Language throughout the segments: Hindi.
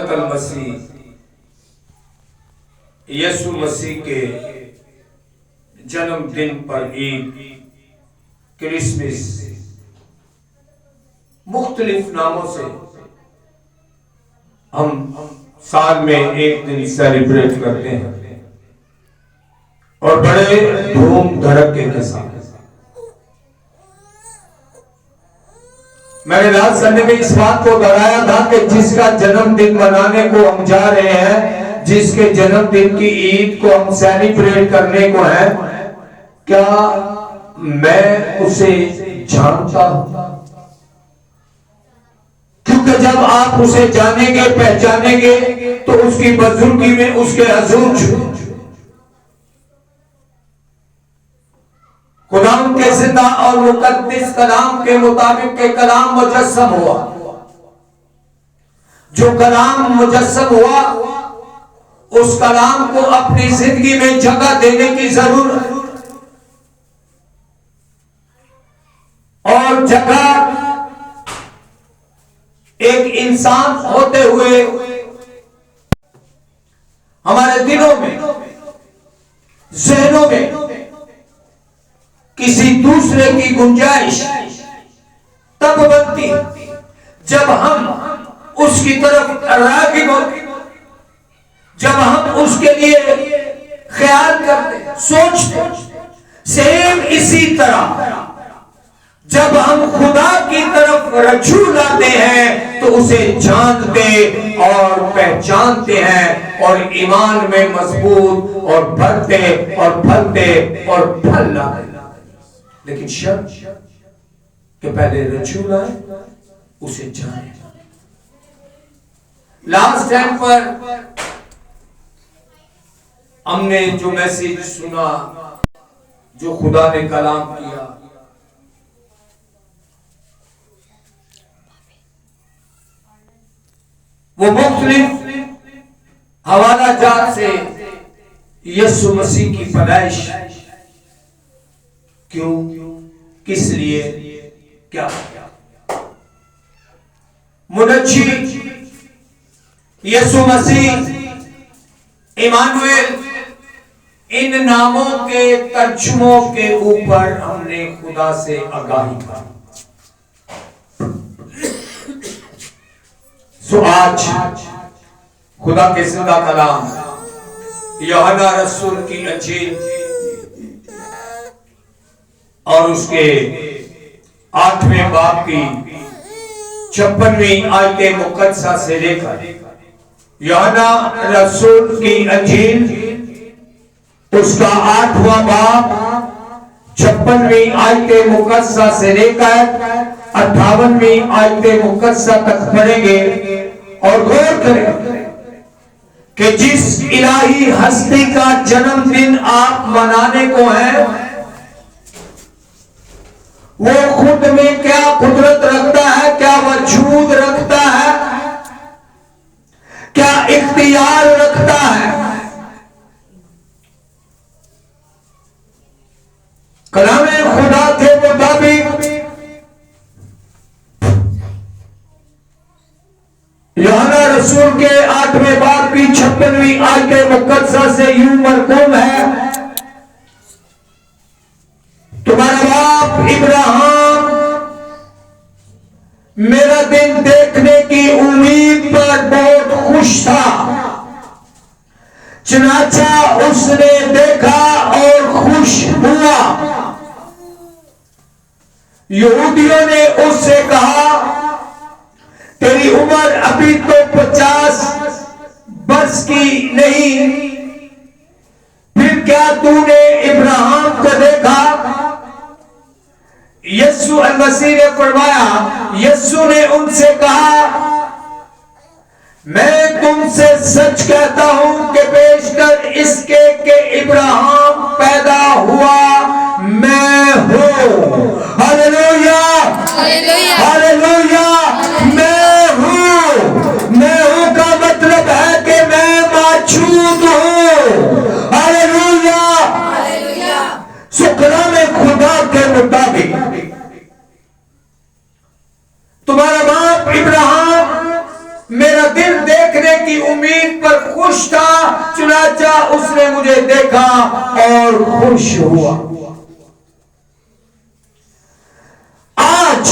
इबादतुल मसीह यीशु मसीह के जन्मदिन पर ईद, क्रिसमस, मुख्तलिफ नामों से हम साल में एक दिन सेलिब्रेट करते हैं और बड़े धूम धड़के के साथ। मैंने लास्ट संडे में इस बात को दोहराया था कि जिसका जन्मदिन मनाने को हम जा रहे हैं, जिसके जन्मदिन की ईद को हम सेलिब्रेट करने को है, क्या मैं उसे जानता हूं? क्योंकि जब आप उसे जानेंगे, पहचानेंगे, तो उसकी बुजुर्गी में उसके हजूर खुदाम के जिंदा और मुकद्दस कलाम के मुताबिक के कलाम मुजस्सम हुआ। जो कलाम मुजस्सम हुआ, उस कलाम को अपनी जिंदगी में जगह देने की जरूरत, और जगह एक इंसान होते हुए हमारे दिलों में, जहनों में किसी दूसरे की गुंजाइश तब बनती जब हम उसकी तरफ राग़िब होते, जब हम उसके लिए ख्याल करते, सोचते। सेम इसी तरह जब हम खुदा की तरफ रजू लाते हैं तो उसे जानते और पहचानते हैं और ईमान में मजबूत और बढ़ते और फलते और फल लाते। लेकिन शर्त कि पहले रजू लाए, उसे जाने। लास्ट टाइम पर हमने जो मैसेज सुना, जो खुदा ने कलाम किया, वो मुख्तलिफ हवाला जात से यीशु मसीह की पैदाइश, क्यों, किस लिए, क्या मुनज्जी यीशु मसीह, इमानुएल, इन नामों के तर्जुमों के ऊपर हमने खुदा से आगाही पाई। सो आज खुदा के जिंदा कलाम यूहन्ना रसूल की इंजील और उसके 8वें बाब की 56वीं आयत मुकद्दसा से लेकर यूहन्ना रसूल की इंजील उसका 8वां बाब 56वीं आयत मुकद्दसा से लेकर 58वीं आयत मुकद्दसा तक पढ़ेंगे और गौर करें कि जिस इलाही हस्ती का जन्मदिन आप मनाने को है, वो खुद में क्या कुदरत रखता है, क्या वजूद रखता है, क्या इख्तियार रखता है। कलामे खुदा के मुताबिक यूहन्ना रसूल के 8वें बाब की 56वीं आयत मुकद्दसा से यूं मरकूम है, तुम्हारा बाप इब्राहिम मेरा दिन देखने की उम्मीद पर बहुत खुश था, चनाचा उसने देखा और खुश हुआ। यहूदियों ने उससे कहा, तेरी उम्र अभी तो 50 वर्ष की नहीं, फिर क्या तूने इब्राहिम को देखा? यीशु मसीह ने फरमाया, यीशु ने उनसे कहा, मैं तुमसे सच कहता हूं कि पेशकर इसके कि इब्राहिम पैदा हुआ मैं हूं। Hallelujah, hallelujah. मैं हूं का मतलब है कि मैं मौजूद हूं। हालेलुया। शुक्र में खुदा के मुताबिक तुम्हारा बाप इब्राहिम मेरा दिन देखने देखा और खुश हुआ। आज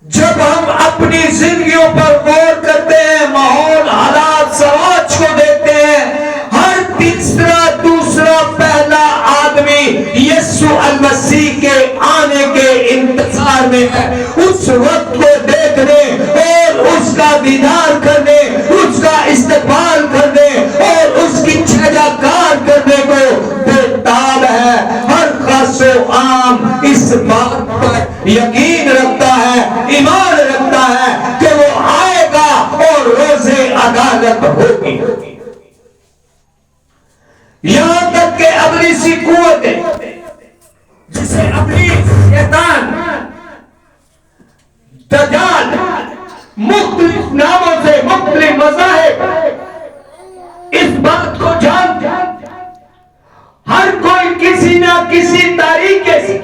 जब हम अपनी जिंदगियों पर गौर करते हैं, माहौल, हालात, समाज को देखते हैं, हर तीसरा, दूसरा, पहला आदमी यीशु अल मसीह के आने के इंतजार में है। उस वक्त को देखने और उसका दीदार करने, उसका इस्तकबाल करने और उसकी जयजयकार करने को बेताब है। हर खासो आम इस बात पर यकीन रखता है, ईमान रखता है कि वो आएगा और रोज़े अदालत होगी। यहां तक के इब्लीसी कुव्वत जिसे इब्लीस, शैतान, दज्जाल, मुख्तलिफ नामों से मुख्तलिफ मज़ाहिब इस बात को जानते हैं। हर कोई किसी ना किसी तरीके से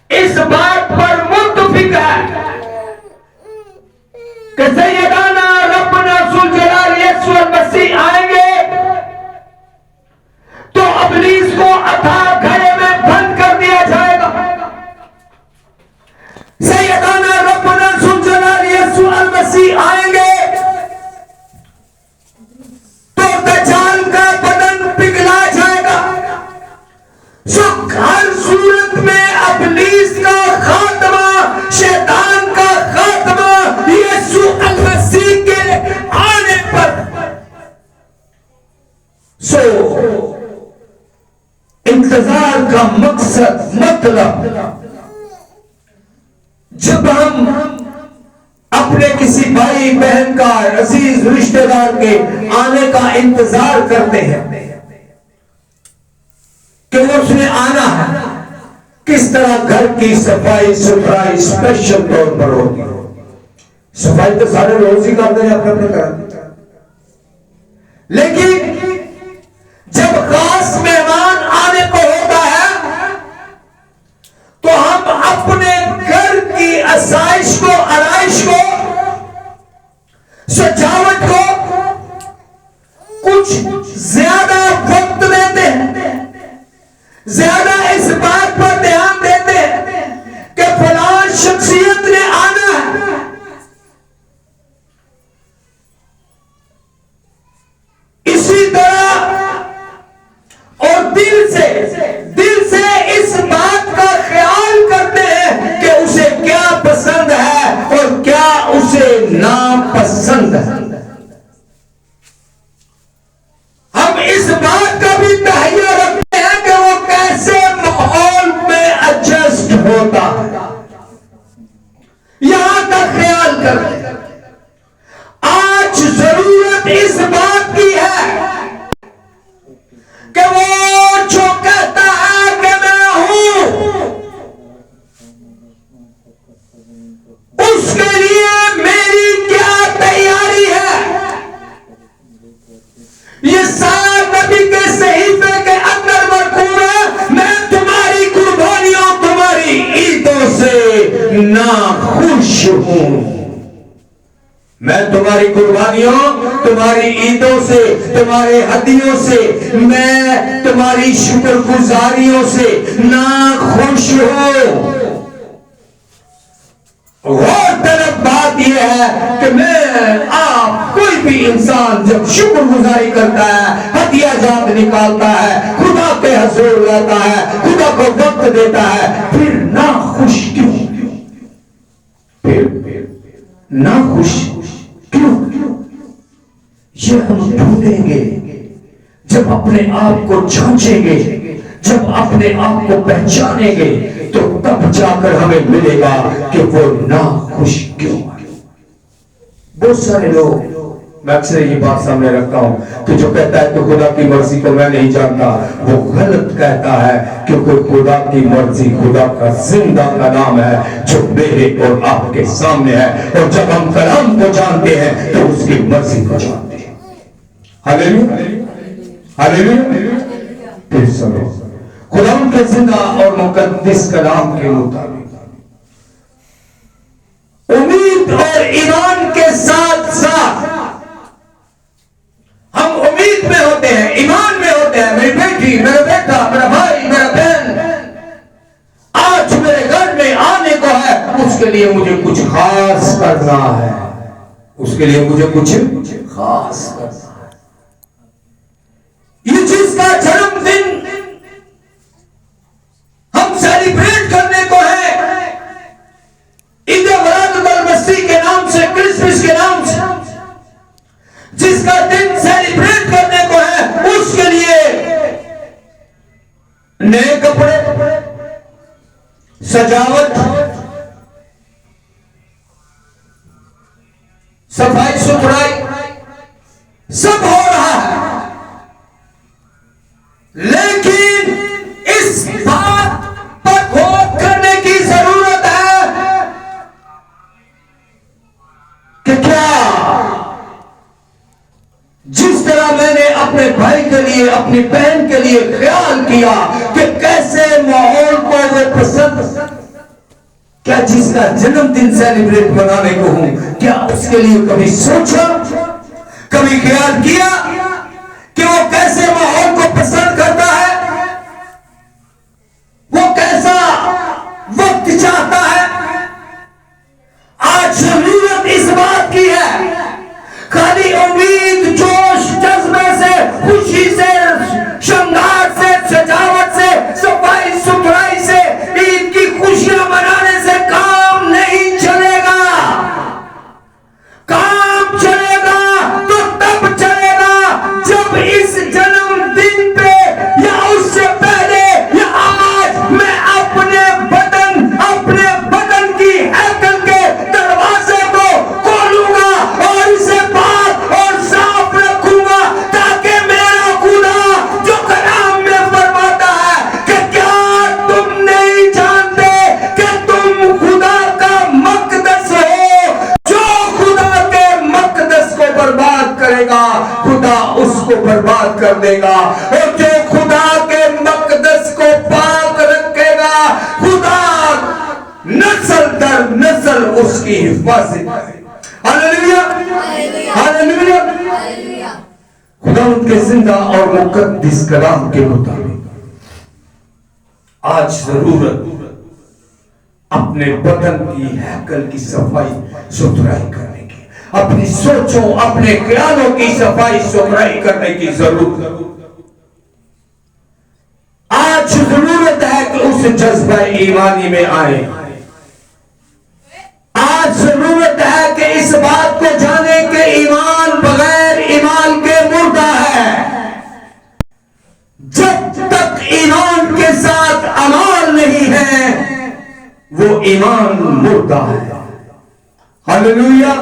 इस बात पर मुत्तफिक है कि सैयदाना रब्बना ज़ुल जलाल यीशु मसीह आएंगे तो इब्लीस को अथाह घड़े में बंद कर दिया जाएगा। सैयदाना रब्बना ज़ुल जलाल यीशु मसीह आएंगे तो दज्जाल का बदन पिघला जाएगा। सो हर सूरत में इब्लीस का खात्मा, शैतान का खात्मा यीशु मसीह के आने पर। सो इंतजार का मकसद, मतलब जब हम अपने किसी भाई बहन का, अजीज रिश्तेदार के आने का इंतजार करते हैं कि वो उसने आना है, किस तरह घर की सफाई सुथराई स्पेशल तौर पर होगी। सफाई तो सारे रोज ही करते हैं अपने अपने घर, लेकिन जब खास मेहमान आने को होता है तो हम अपने घर की आसाइश को, आराइश को, सजावट को कुछ ज्यादा वक्त देते हैं, ज्यादा इस बात पर ध्यान देते हैं कि फलां शख्सियत ने आना है। इसी तरह और दिल से इस बात का ख्याल करते हैं कि उसे क्या पसंद है और क्या उसे नापसंद है। हम इस बात का भी तहैया रखते हैं कि वो कैसे माहौल में एडजस्ट होता है, यहां तक ख्याल करते हैं। आज जरूरत इस बात की है कि वो जो कहता है कि मैं हूं, उसके लिए मेरी क्या तैयारी है। ये सारा नबी के सहीफे के अंदर मरकूब है। मैं तुम्हारी कुर्बानियों, तुम्हारी ईदों से नाखुश हूं। मैं तुम्हारी कुर्बानियों, तुम्हारी ईदों से, तुम्हारे हदियों से, मैं तुम्हारी शुक्रगुजारियों से नाखुश हूं। गौरतलब बात यह है कि मैं, आप, कोई भी इंसान जब शुक्रगुजारी करता है, हदिया जात निकालता है, खुदा के हुजूर लाता है, खुदा को वक्त देता है, फिर नाखुश क्यों? फिर नाखुश क्यों? ये हम ढूंढेंगे जब अपने आप को जांचेंगे, जब अपने आप को पहचानेंगे, तो तब जाकर हमें मिलेगा कि वो नाखुश क्यों है। बहुत सारे लोग, मैं अक्सर ये बात सामने रखता हूं कि जो कहता है कि खुदा की मर्जी को मैं नहीं जानता, वो गलत कहता है, क्योंकि खुदा की मर्जी खुदा का जिंदा कलाम है जो मेरे और आपके सामने है। और जब हम कलाम को जानते हैं तो उसकी मर्जी को जानते हैं। Hallelujah, hallelujah. फिर सुनो, खुदा के जिंदा और मुकद्दस कलाम के मुताबिक उम्मीद और ईमान के साथ साथ हम उम्मीद में होते हैं, ईमान में हैं, मेरी बेटी, मेरा बेटा, मेरा भाई, मेरा बहन आज मेरे घर में आने को है, उसके लिए मुझे कुछ खास करना है, उसके लिए मुझे कुछ खास करना है। ये जिसका जन्मदिन हम सेलिब्रेट करने को है, ईद मिलादुल मसीह के नाम से, क्रिसमस के नाम से, जिसका दिन सेलिब्रेट करने को है, उसके लिए नए कपड़े, सजावट, सफाई सुथराई सब हो रहा है, लेकिन इस बात पर गौर करने की जरूरत है कि क्या जिस तरह मैंने अपने भाई के लिए, अपनी बहन के लिए ख्याल किया कि कैसे माहौल को वो पसंद, क्या जिसका जन्मदिन सेलिब्रेट मनाने को हूं, क्या उसके लिए कभी सोचा, कभी ख्याल किया कि वो कैसे माहौल को पसंद करता है, वो कैसा वक्त चाहता है। आज जरूरत इस बात की है, खाली उम्मीद, जोश, जज्बे से, खुशी से, श्रृंगार से, सजावट से, सफाई सुथराई से, ईद की खुशियां मनाने से काम नहीं चलेगा। काम चलेगा तो तब चलेगा जब इस जन्मदिन पे या उससे पहले या आज मैं अपने बदन की हैकल के दरवाजे को खोलूंगा और इसे बात और साफ रखूंगा, ताकि मेरा खुदा जो कलाम में फरमाता है कि क्या तुम नहीं जानते कि तुम खुदा का मकदस हो, जो खुदा के मकदस को बर्बाद करेगा खुदा उसको बर्बाद कर देगा, और जो खुदा के मकदस को पाक रखेगा खुदा नस्ल दर नस्ल उसकी हिफाजत। Hallelujah, hallelujah. खुदा उनके जिंदा और मुकद्दस कलाम के मुताबिक आज जरूरत अपने बदन की हैकल की सफाई सुथराई करने की, अपनी सोचों, अपने ख्यालों की सफाई सुथराई करने की जरूरत। आज जरूरत है कि उस जज्बा ईमानी में आए। आज जरूरत है कि इस बात को जाने कि ईमान बगैर ईमान के मुर्दा है। जब तक ईमान के साथ अमाल नहीं है वो ईमान मुर्दा है। Hallelujah,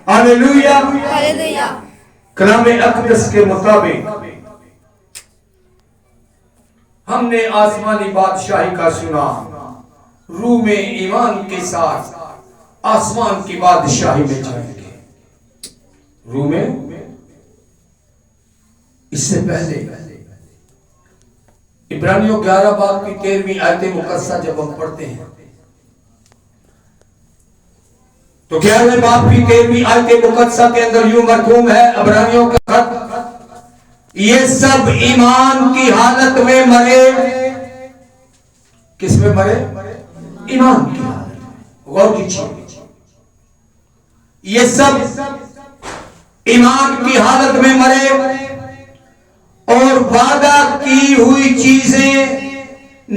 hallelujah, hallelujah. कलाम अक़दस के मुताबिक हमने आसमानी बादशाही का सुना, रूह में ईमान के साथ आसमान की बादशाही में जाएंगे। रूह में इससे पहले इब्रानियों 11 बाब की 13वीं आयत मुकद्दसा जब हम पढ़ते हैं तो 11वें बाब की 13वीं आयत मुकद्दसा के अंदर यूं मरकूम है, इब्रानियों का खत, ये सब ईमान की हालत में मरे। किस में मरे? ईमान की हालत में। गौर कीजिए, ये सब ईमान की हालत में मरे और वादा की हुई चीजें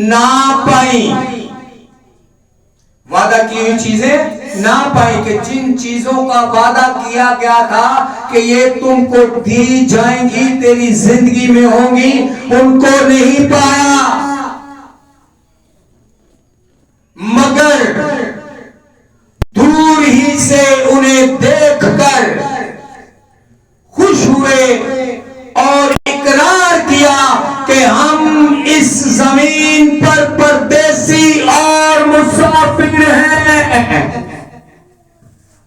ना पाई। वादा की हुई चीजें ना पाई कि जिन चीजों का वादा किया गया था कि ये तुमको दी जाएंगी, तेरी जिंदगी में होंगी, उनको नहीं पाया। मगर दूर ही से उन्हें देखकर खुश हुए और इकरार किया कि हम इस जमीन पर परदेसी और मुसाफिर हैं।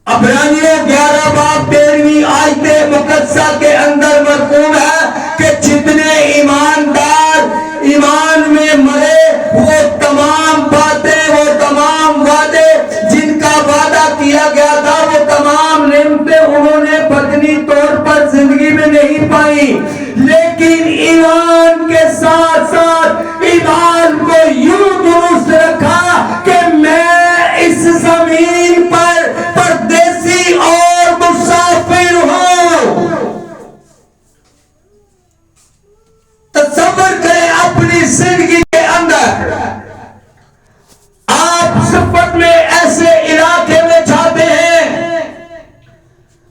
इब्रानियों 11 बाब 13वीं आयत मुकद्दसा के अंदर मरकूम है कि जितने ईमानदार ईमान में मरे वो तमाम बातें, वो तमाम वादे जिनका वादा किया गया था, वो तमाम नेमतें उन्होंने बदनी तौर पर जिंदगी में नहीं पाई। लेकिन अपनी जिंदगी के अंदर आप सफर में ऐसे इलाके में जाते हैं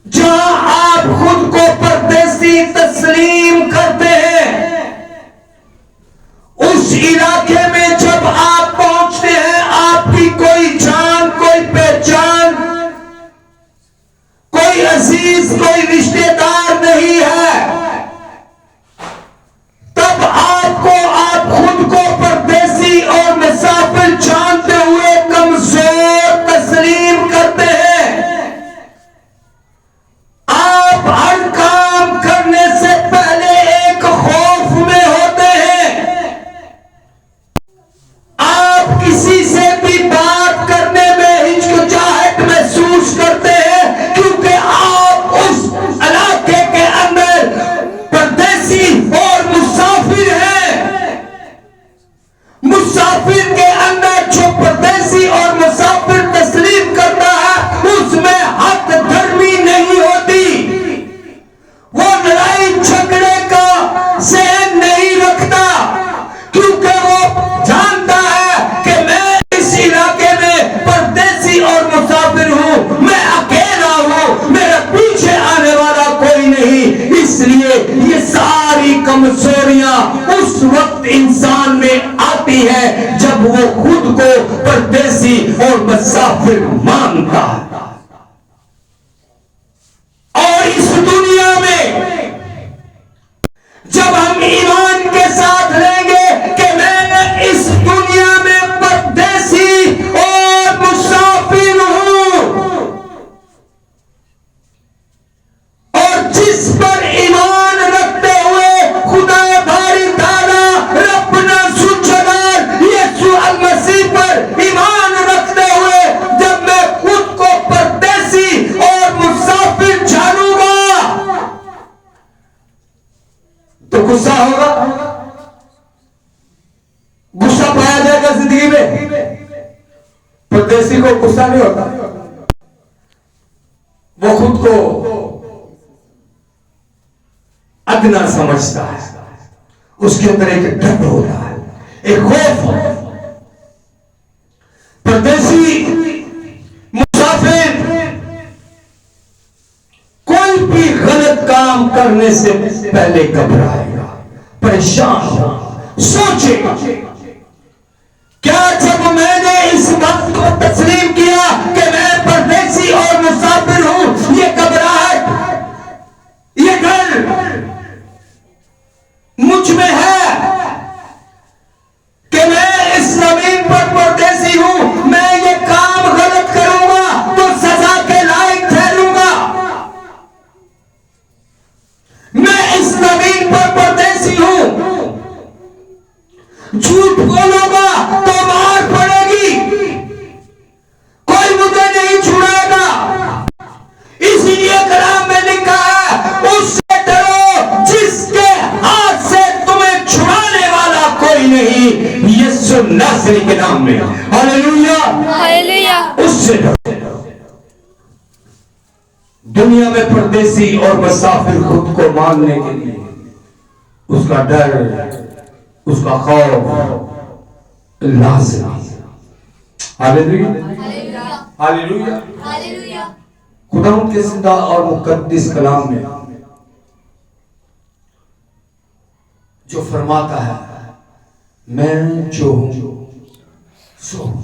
जहां आप खुद को परदेसी तस्लीम करते हैं। उस इलाके में जब आप पहुंचते हैं, आपकी कोई जान, कोई पहचान, कोई अजीज, कोई रिश्तेदार नहीं है, तब आप खुद को परदेसी और मुसाफिर जानते हुए कमजोर तस्लीम करते हैं। आप हर काम करने से पहले एक खौफ में होते हैं। आप किसी से भी बात करने में हिचकिचाहट महसूस करते हैं, क्योंकि आप उस इलाके के अंदर परदेसी और मुसाफिर हैं। मुसाफिर के अंदर जो परदेसी और मुसाफिर तस्लीम करता है, उसमें हक धर्मी नहीं होती। वो लड़ाई झगड़े का सहन नहीं रखता, क्योंकि वो जानता है कि मैं इस इलाके में परदेसी और मुसाफिर हूं, मैं अकेला हूं, मेरे पीछे आने वाला कोई नहीं। इसलिए ये सारी कमजोरियां उस वक्त इंसान में आती है जब वो खुद को परदेसी और मुसाफिर मानता है। और इस दुनिया में जब हम ईमान के साथ लेंगे कि मैं इस दुनिया में परदेसी और मुसाफिर हूं, और जिस पर ईमान रखते हुए खुदा बारी ताला रब्बना सुजलाल यीशु अल मसीह पर ईमान रखते हुए जब मैं खुद को परदेसी और मुसाफिर जानूंगा, तो गुस्सा होगा। गुस्सा पाया जाएगा जिंदगी में। परदेसी को गुस्सा नहीं होता, वो खुद को अदना समझता है, उसके अंदर एक डर होता है, एक खौफ। परदेसी मुसाफिर कोई भी गलत काम करने से पहले घबराएगा, परेशान होगा, सोचेगा। क्या जब मैंने इस बात को तस्लीम किया कि मैं परदेसी और मुसाफिर हूं, ये घबराहट, ये डर मुझ में है कि मैं इस जमीन पर परदेसी हूं, मैं ये काम गलत करूंगा तो सजा के लायक ठहरूंगा, मैं इस जमीन पर परदेसी हूं, झूठ बोलूंगा तो मार पड़ेगी, कोई मुझे नहीं छुड़ाएगा। इसीलिए कलाम में लिखा है, उससे डरो जिसके हाथ से तुम्हें छुड़ाने वाला कोई नहीं, यीशु नासरी के नाम में। Hallelujah, hallelujah. उससे डरो। दुनिया में परदेसी और मुसाफिर खुद को मानने के लिए उसका डर, उसका खौफ लाज़िम। Hallelujah, hallelujah, hallelujah. खुदा के जिंदा और मुकद्दस कलाम में जो फरमाता है, मैं जो हूं सो हूं,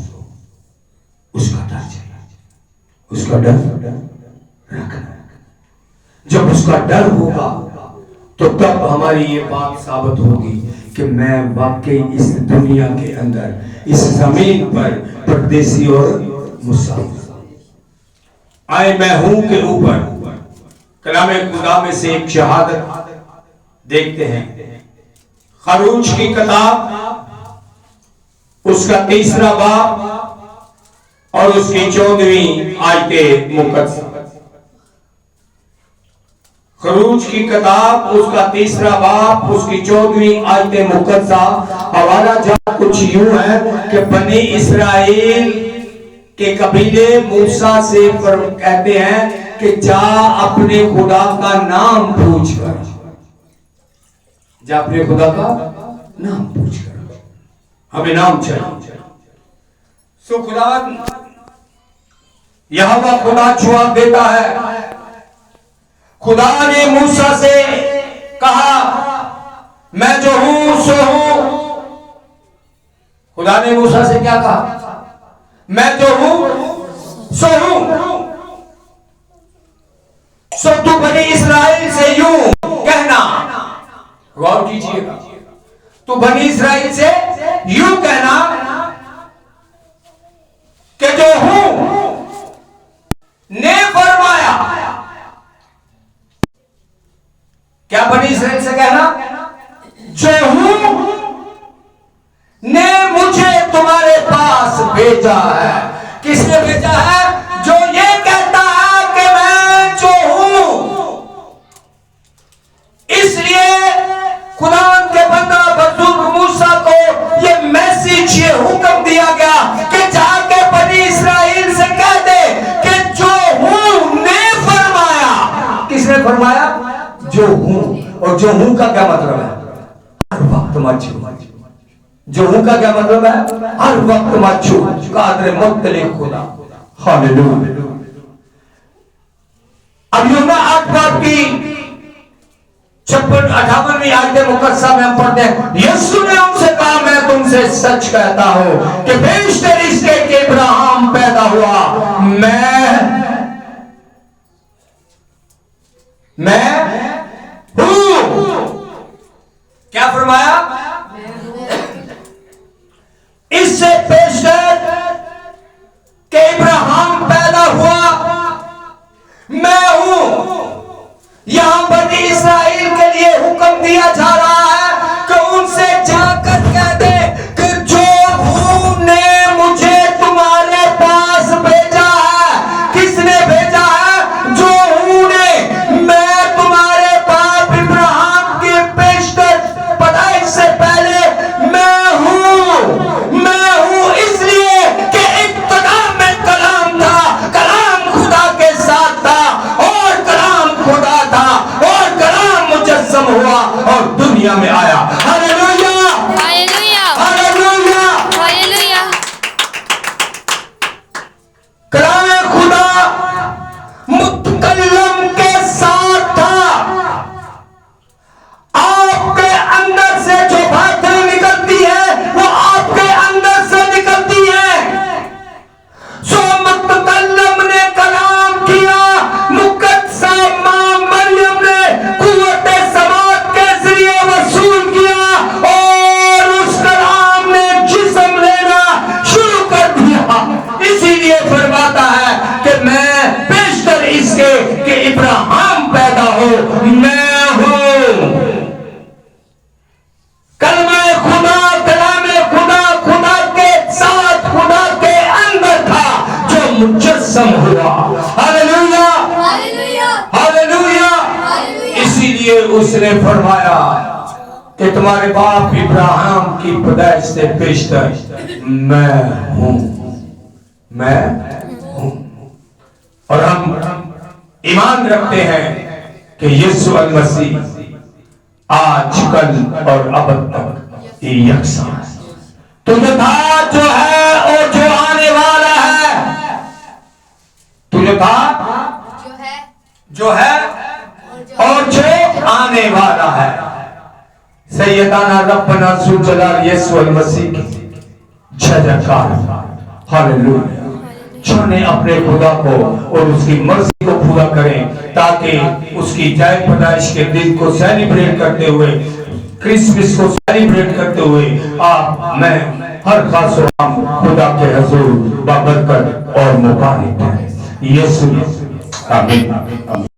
उसका डर चाहिए, उसका डर रखना। जब उसका डर होगा तो तब हमारी ये बात साबित होगी कि मैं वाकई इस दुनिया के अंदर, इस जमीन पर परदेसी और मुसाफिर। आए मैं हूं के ऊपर कलामे खुदा में से एक शहादत देखते हैं। खरूज की किताब उसका 3रा बाब और उसकी 14वीं आयते मुकद्दस। खरूज की किताब उसका 3रा बाब उसकी 14वीं आयते मुकद्दसा। हवाला जात कुछ यूं है कि बनी इस्राएल के कबीले मूसा से कहते हैं कि जा अपने खुदा का नाम पूछ कर, जा अपने खुदा का नाम पूछ कर, हमें नाम चाहिए। सो खुदा यहोवा खुदा जवाब देता है। खुदा ने मूसा से कहा, मैं जो हूं सो हूं। खुदा ने मूसा से क्या कहा? मैं जो हूं सो हूं। सो तू बनी इस्राएल से यूं कहना, गौर कीजिएगा, तू बनी इस्राएल से यूं कहना कि जो हूं ने फरमाया। क्या बनी इस्राएल से कहना? जो हूं ने मुझे तुम्हारे पास भेजा है। किसने भेजा है? जो ये कहता है कि मैं जो हूं। इसलिए खुदा के बंदा बुजुर्ग मूसा को ये मैसेज, ये हुक्म दिया गया कि जाके बनी इस्राएल से कह दे कि जो हूं ने फरमाया। किसने फरमाया? जो हूं। और जो हूं का क्या मतलब है? हर वक्त मत। जो हूं का क्या मतलब है? हर वक्त मत छू। कादर मुत्तलिक खुदा। हालेलुया। अब यूहन्ना 8 बाब की 56-58वीं आयत मुकद्दसा में हम पढ़ते हैं, यीशु ने उनसे कहा, मैं तुमसे सच कहता हूं कि बेशतर इसके कि इब्राहिम पैदा हुआ, मैं हूं। क्या फरमाया? इससे बेशतर कि इब्राहिम पैदा हुआ, मैं हूं। यहां बनी इस्राएल के लिए हुक्म दिया जा रहा है कि उनसे जाकर कह दे कि जो हूं ने मुझे तुम्हारे पास भेजा है। किसने भेजा है? जो हूं ने। मैं तुम्हारे बाप इब्राहिम के बेशतर पैदाइश से पहले मैं हूं इसलिए कि इब्तिदा में कलाम था, कलाम खुदा के साथ था और कलाम खुदा था और कलाम मुजस्सम हुआ और दुनिया में आया। Hallelujah, hallelujah, hallelujah, hallelujah. कलाम खुदा मुतकल्लम के साथ था। आपके अंदर से जो बातें निकलती है वो आपके अंदर से निकलती है। सो मुतकल्लम ने कलाम किया, मुकद्दसा मां मरियम ने कुव्वत समात के जरिए वसूल किया और उस कलाम ने जिस्म लेना शुरू कर दिया। इसीलिए फरमाता है कि मैं बेशतर इसके कि इब्राहिम पैदा हो, मैं हूं। कलमे खुदा, कलामे खुदा, खुदा के साथ, खुदा के अंदर था जो मुजस्सम हुआ। Hallelujah, hallelujah, hallelujah. हालेलुया। इसीलिए उसने फरमाया कि तुम्हारे बाप इब्राहिम की पैदाइश से बेशतर मैं हूं, मैं हूं। और हम ईमान रखते हैं कि यीशु मसीह आज, कल और अब तक यकसा तो जो था, जो है और जो आने वाला है। तो जो था, जो है और जो आने वाला है। सैयदाना रब्बना ज़ुल-जलाल यीशु मसीह की जयकार। हालेलुया। ने अपने खुदा को और उसकी मर्जी को पूरा करें ताकि उसकी जय पैदाइश के दिन को सेलिब्रेट करते हुए, क्रिसमस को सेलिब्रेट करते हुए आप, मैं हर खास खुदा के हुजूर बबरकत और मुबारक यीशु। आमीन।